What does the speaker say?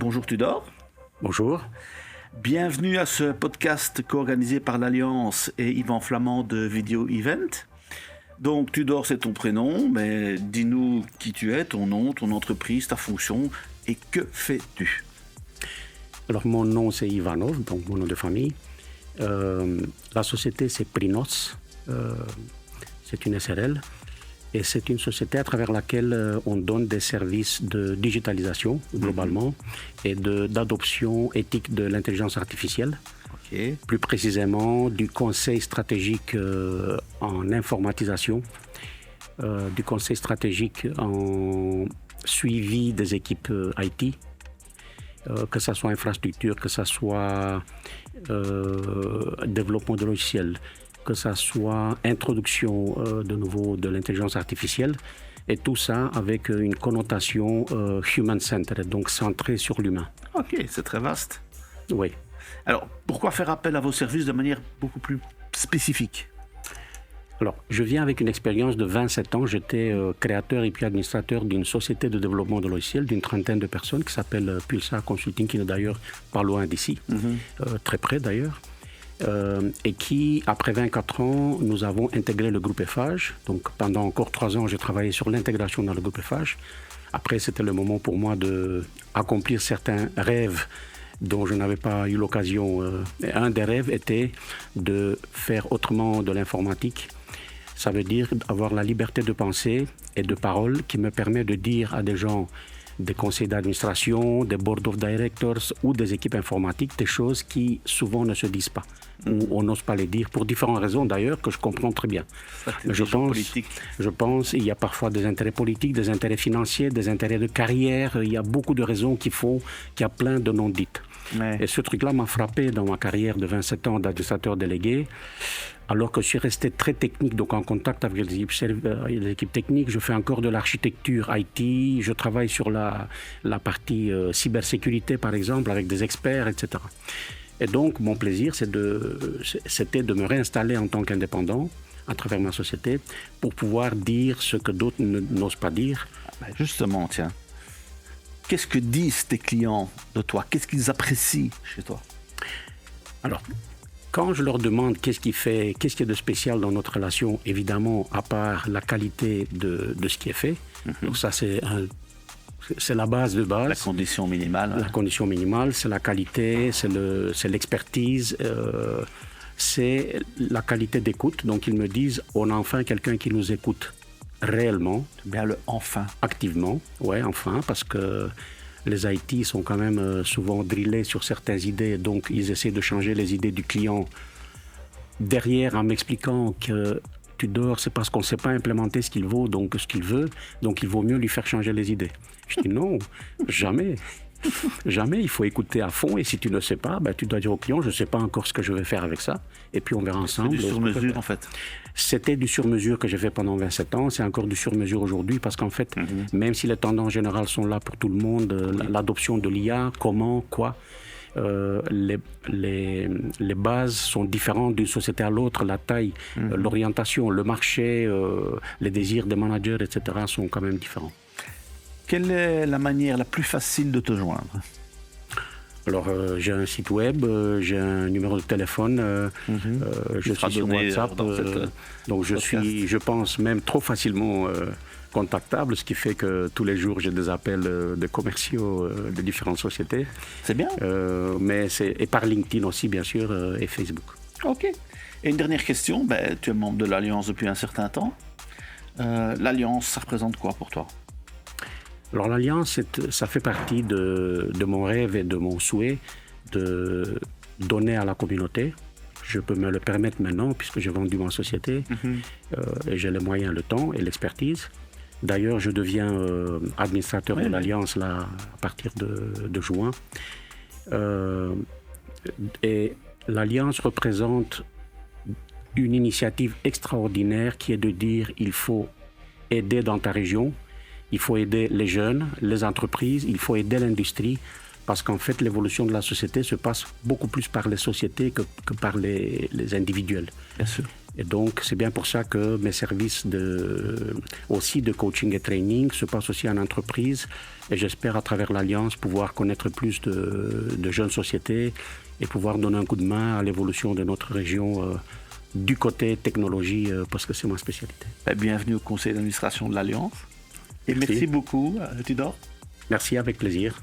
Bonjour Tudor. Bonjour. Bienvenue à ce podcast co-organisé par l'Alliance et Yvan Flamand de Video Event. Donc Tudor, c'est ton prénom, mais dis-nous qui tu es, ton nom, ton entreprise, ta fonction et que fais-tu? Alors mon nom c'est Ivanov, donc mon nom de famille. La société c'est Prinos, c'est une SRL et c'est une société à travers laquelle on donne des services de digitalisation globalement et d'adoption éthique de l'intelligence artificielle. Okay. Plus précisément du conseil stratégique en informatisation, du conseil stratégique en suivi des équipes IT, que ce soit infrastructure, que ce soit développement de logiciels, que ce soit introduction de nouveau de l'intelligence artificielle, et tout ça avec une connotation human-centered, donc centrée sur l'humain. Ok, c'est très vaste. Oui. Alors, pourquoi faire appel à vos services de manière beaucoup plus spécifique? Alors, je viens avec une expérience de 27 ans. J'étais créateur et puis administrateur d'une société de développement de logiciels d'une trentaine de personnes qui s'appelle Pulsar Consulting, qui est d'ailleurs pas loin d'ici, très près d'ailleurs. Et qui, après 24 ans, nous avons intégré le groupe Eiffage. Donc, pendant encore 3 ans, j'ai travaillé sur l'intégration dans le groupe Eiffage. Après, c'était le moment pour moi d'accomplir certains rêves dont je n'avais pas eu l'occasion. Un des rêves était de faire autrement de l'informatique. Ça veut dire avoir la liberté de penser et de parole qui me permet de dire à des gens, des conseils d'administration, des board of directors ou des équipes informatiques, des choses qui souvent ne se disent pas, ou on n'ose pas les dire, pour différentes raisons d'ailleurs que je comprends très bien. Je pense qu'il y a parfois des intérêts politiques, des intérêts financiers, des intérêts de carrière, il y a beaucoup de raisons qui font qu'il y a plein de non-dites. Ouais. Et ce truc-là m'a frappé dans ma carrière de 27 ans d'administrateur délégué, alors que je suis resté très technique, donc en contact avec les équipes techniques. Je fais encore de l'architecture IT, je travaille sur la partie cybersécurité par exemple, avec des experts, etc. Et donc mon plaisir, c'était de me réinstaller en tant qu'indépendant à travers ma société pour pouvoir dire ce que d'autres n'osent pas dire. Justement, tiens. Qu'est-ce que disent tes clients de toi? Qu'est-ce qu'ils apprécient chez toi? Alors, quand je leur demande qu'est-ce qui est de spécial dans notre relation, évidemment, à part la qualité de ce qui est fait, donc ça c'est la base de base. La condition minimale. La condition minimale, c'est la qualité, c'est l'expertise, c'est la qualité d'écoute. Donc ils me disent, on a enfin quelqu'un qui nous écoute réellement. Bien le enfin. Activement, ouais, enfin, parce que les IT sont quand même souvent drillés sur certaines idées, donc ils essaient de changer les idées du client derrière en m'expliquant que Tudor, c'est parce qu'on ne sait pas implémenter ce qu'il veut, donc il vaut mieux lui faire changer les idées. Je dis non, jamais. Jamais, il faut écouter à fond et si tu ne sais pas, tu dois dire au client, je ne sais pas encore ce que je vais faire avec ça et puis on verra ensemble. C'est du sur-mesure en fait. C'était du sur-mesure que j'ai fait pendant 27 ans, c'est encore du sur-mesure aujourd'hui parce qu'en fait, même si les tendances générales sont là pour tout le monde, l'adoption de l'IA, comment, quoi, les bases sont différentes d'une société à l'autre, la taille, l'orientation, le marché, les désirs des managers, etc. sont quand même différents. Quelle est la manière la plus facile de te joindre? Alors, j'ai un site web, j'ai un numéro de téléphone, je suis sur WhatsApp, donc je pense même trop facilement contactable, ce qui fait que tous les jours j'ai des appels de commerciaux de différentes sociétés. C'est bien. Et par LinkedIn aussi, bien sûr, et Facebook. Ok. Et une dernière question, tu es membre de l'Alliance depuis un certain temps. L'Alliance, ça représente quoi pour toi? Alors l'Alliance, ça fait partie de mon rêve et de mon souhait de donner à la communauté. Je peux me le permettre maintenant puisque j'ai vendu ma société et j'ai les moyens, le temps et l'expertise. D'ailleurs, je deviens administrateur de l'Alliance là, à partir de juin. Et l'Alliance représente une initiative extraordinaire qui est de dire il faut aider dans ta région. Il faut aider les jeunes, les entreprises, il faut aider l'industrie parce qu'en fait, l'évolution de la société se passe beaucoup plus par les sociétés que par les individuels. Bien sûr. Et donc, c'est bien pour ça que mes services aussi de coaching et training se passent aussi en entreprise. Et j'espère, à travers l'Alliance, pouvoir connaître plus de jeunes sociétés et pouvoir donner un coup de main à l'évolution de notre région du côté technologie, parce que c'est ma spécialité. Bienvenue au conseil d'administration de l'Alliance. Et merci beaucoup, Tudor. Merci, avec plaisir.